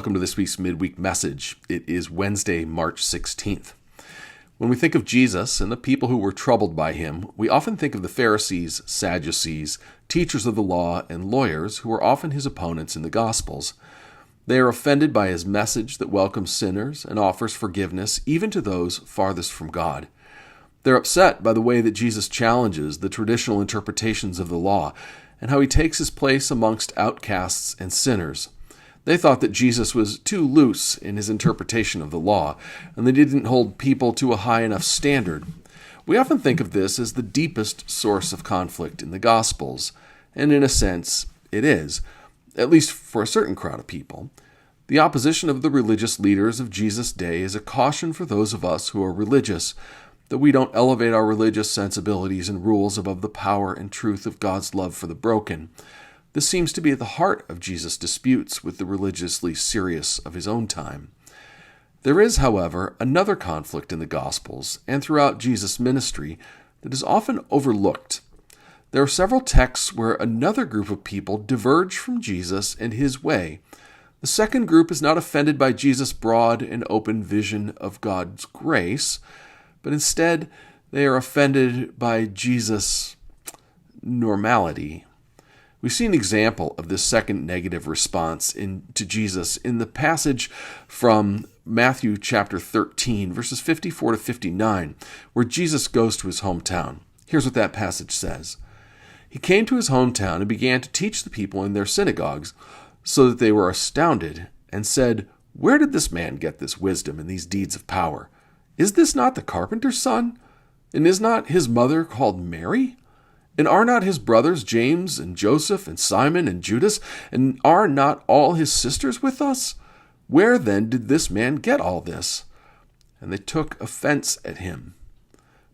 welcome to this week's Midweek message. It is Wednesday, March 16th. When we think of Jesus and the people who were troubled by him, we often think of the Pharisees, Sadducees, teachers of the law, and lawyers who were often his opponents in the Gospels. They are offended by his message that welcomes sinners and offers forgiveness even to those farthest from God. They're upset by the way that Jesus challenges the traditional interpretations of the law and how he takes his place amongst outcasts and sinners. They thought that Jesus was too loose in his interpretation of the law, and they didn't hold people to a high enough standard. We often think of this as the deepest source of conflict in the Gospels, and in a sense, it is, at least for a certain crowd of people. The opposition of the religious leaders of Jesus' day is a caution for those of us who are religious, that we don't elevate our religious sensibilities and rules above the power and truth of God's love for the broken. This seems to be at the heart of Jesus' disputes with the religiously serious of his own time. There is, however, another conflict in the Gospels and throughout Jesus' ministry that is often overlooked. There are several texts where another group of people diverge from Jesus and his way. The second group is not offended by Jesus' broad and open vision of God's grace, but instead they are offended by Jesus' normality. We see an example of this second negative response to Jesus in the passage from Matthew chapter 13, verses 54 to 59, where Jesus goes to his hometown. Here's what that passage says. He came to his hometown and began to teach the people in their synagogues, so that they were astounded and said, "Where did this man get this wisdom and these deeds of power? Is this not the carpenter's son? And is not his mother called Mary? And are not his brothers James and Joseph and Simon and Judas? And are not all his sisters with us? Where then did this man get all this?" And they took offense at him.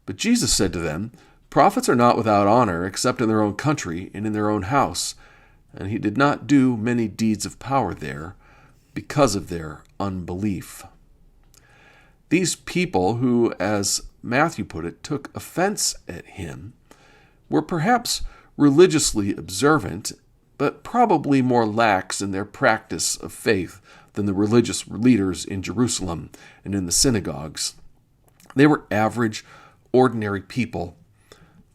But Jesus said to them, "Prophets are not without honor except in their own country and in their own house." And he did not do many deeds of power there because of their unbelief. These people who, as Matthew put it, took offense at him, were perhaps religiously observant, but probably more lax in their practice of faith than the religious leaders in Jerusalem and in the synagogues. They were average, ordinary people.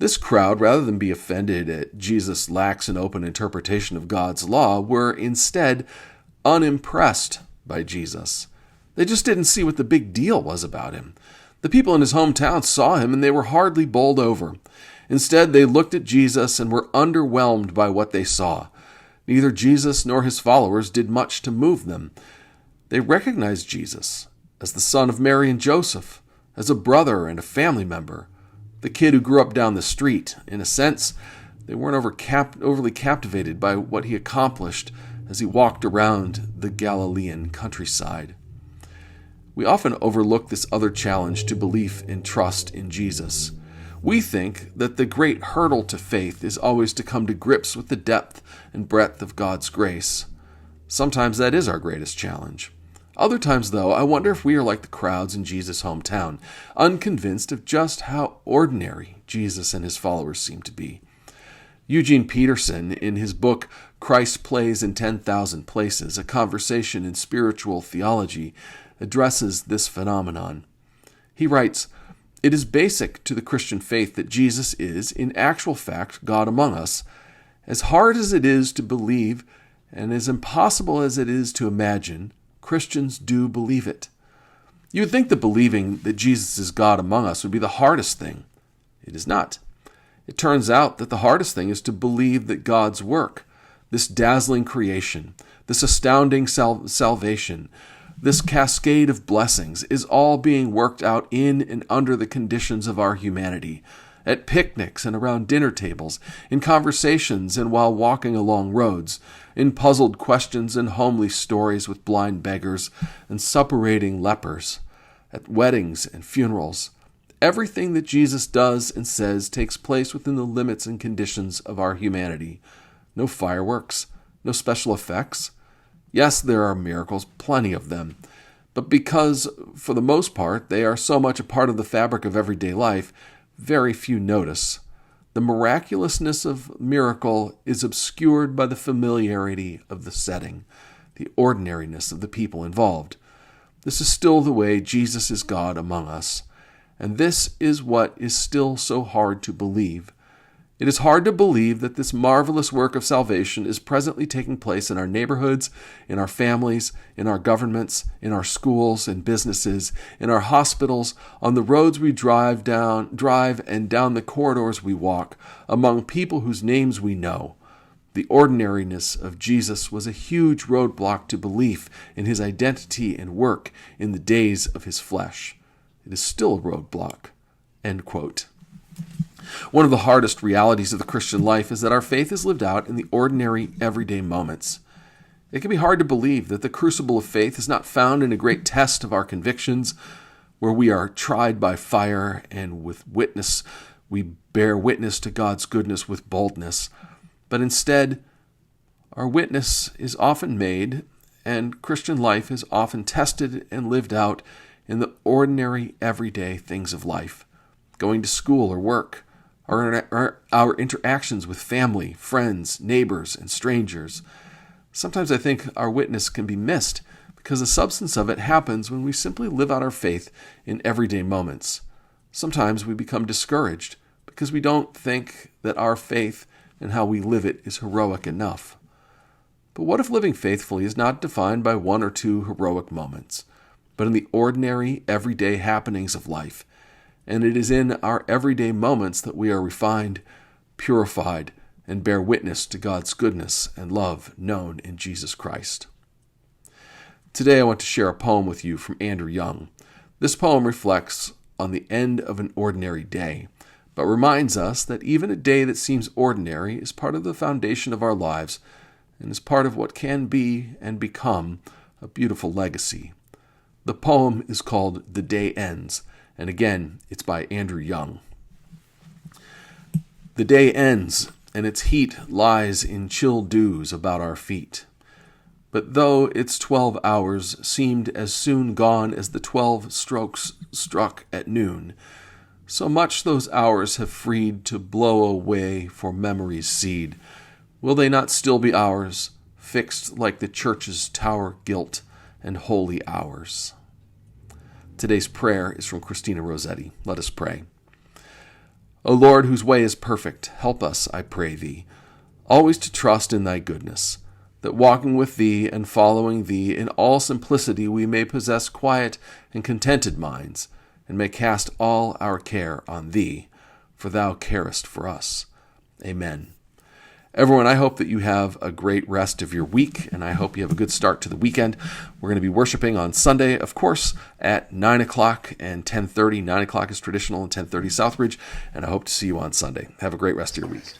This crowd, rather than be offended at Jesus' lax and open interpretation of God's law, were instead unimpressed by Jesus. They just didn't see what the big deal was about him. The people in his hometown saw him and they were hardly bowled over. Instead, they looked at Jesus and were underwhelmed by what they saw. Neither Jesus nor his followers did much to move them. They recognized Jesus as the son of Mary and Joseph, as a brother and a family member, the kid who grew up down the street. In a sense, they weren't overly captivated by what he accomplished as he walked around the Galilean countryside. We often overlook this other challenge to belief and trust in Jesus. We think that the great hurdle to faith is always to come to grips with the depth and breadth of God's grace. Sometimes that is our greatest challenge. Other times, though, I wonder if we are like the crowds in Jesus' hometown, unconvinced of just how ordinary Jesus and his followers seem to be. Eugene Peterson, in his book Christ Plays in 10,000 Places, A Conversation in Spiritual Theology, addresses this phenomenon. He writes, "It is basic to the Christian faith that Jesus is, in actual fact, God among us. As hard as it is to believe, and as impossible as it is to imagine, Christians do believe it." You would think that believing that Jesus is God among us would be the hardest thing. It is not. It turns out that the hardest thing is to believe that God's work, this dazzling creation, this astounding salvation, this cascade of blessings, is all being worked out in and under the conditions of our humanity, at picnics and around dinner tables, in conversations and while walking along roads, in puzzled questions and homely stories with blind beggars and suppurating lepers, at weddings and funerals. Everything that Jesus does and says takes place within the limits and conditions of our humanity. No fireworks, no special effects. Yes, there are miracles, plenty of them, but because, for the most part, they are so much a part of the fabric of everyday life, very few notice. The miraculousness of miracle is obscured by the familiarity of the setting. the ordinariness of the people involved. This is still the way Jesus is God among us, and this is what is still so hard to believe. It is hard to believe that this marvelous work of salvation is presently taking place in our neighborhoods, in our families, in our governments, in our schools and businesses, in our hospitals, on the roads we drive and down the corridors we walk, among people whose names we know. The ordinariness of Jesus was a huge roadblock to belief in his identity and work in the days of his flesh. It is still a roadblock." End quote. One of the hardest realities of the Christian life is that our faith is lived out in the ordinary, everyday moments. It can be hard to believe that the crucible of faith is not found in a great test of our convictions, where we are tried by fire and we bear witness to God's goodness with boldness. But instead, our witness is often made, and Christian life is often tested and lived out in the ordinary, everyday things of life. Going to school or work, our interactions with family, friends, neighbors, and strangers. Sometimes I think our witness can be missed because the substance of it happens when we simply live out our faith in everyday moments. Sometimes we become discouraged because we don't think that our faith and how we live it is heroic enough. But what if living faithfully is not defined by one or two heroic moments, but in the ordinary, everyday happenings of life? And it is in our everyday moments that we are refined, purified, and bear witness to God's goodness and love known in Jesus Christ. Today I want to share a poem with you from Andrew Young. This poem reflects on the end of an ordinary day, but reminds us that even a day that seems ordinary is part of the foundation of our lives and is part of what can be and become a beautiful legacy. The poem is called "The Day Ends," and again, it's by Andrew Young. The day ends, and its heat lies in chill dews about our feet. But though its 12 hours seemed as soon gone as the 12 strokes struck at noon, so much those hours have freed to blow away for memory's seed. Will they not still be ours, fixed like the church's tower gilt and holy hours? Today's prayer is from Christina Rossetti. Let us pray. O Lord, whose way is perfect, help us, I pray thee, always to trust in thy goodness, that walking with thee and following thee in all simplicity we may possess quiet and contented minds, and may cast all our care on thee, for thou carest for us. Amen. Everyone, I hope that you have a great rest of your week, and I hope you have a good start to the weekend. We're going to be worshiping on Sunday, of course, at 9 o'clock and 10:30. 9 o'clock is traditional and 10:30 Southbridge, and I hope to see you on Sunday. Have a great rest of your week.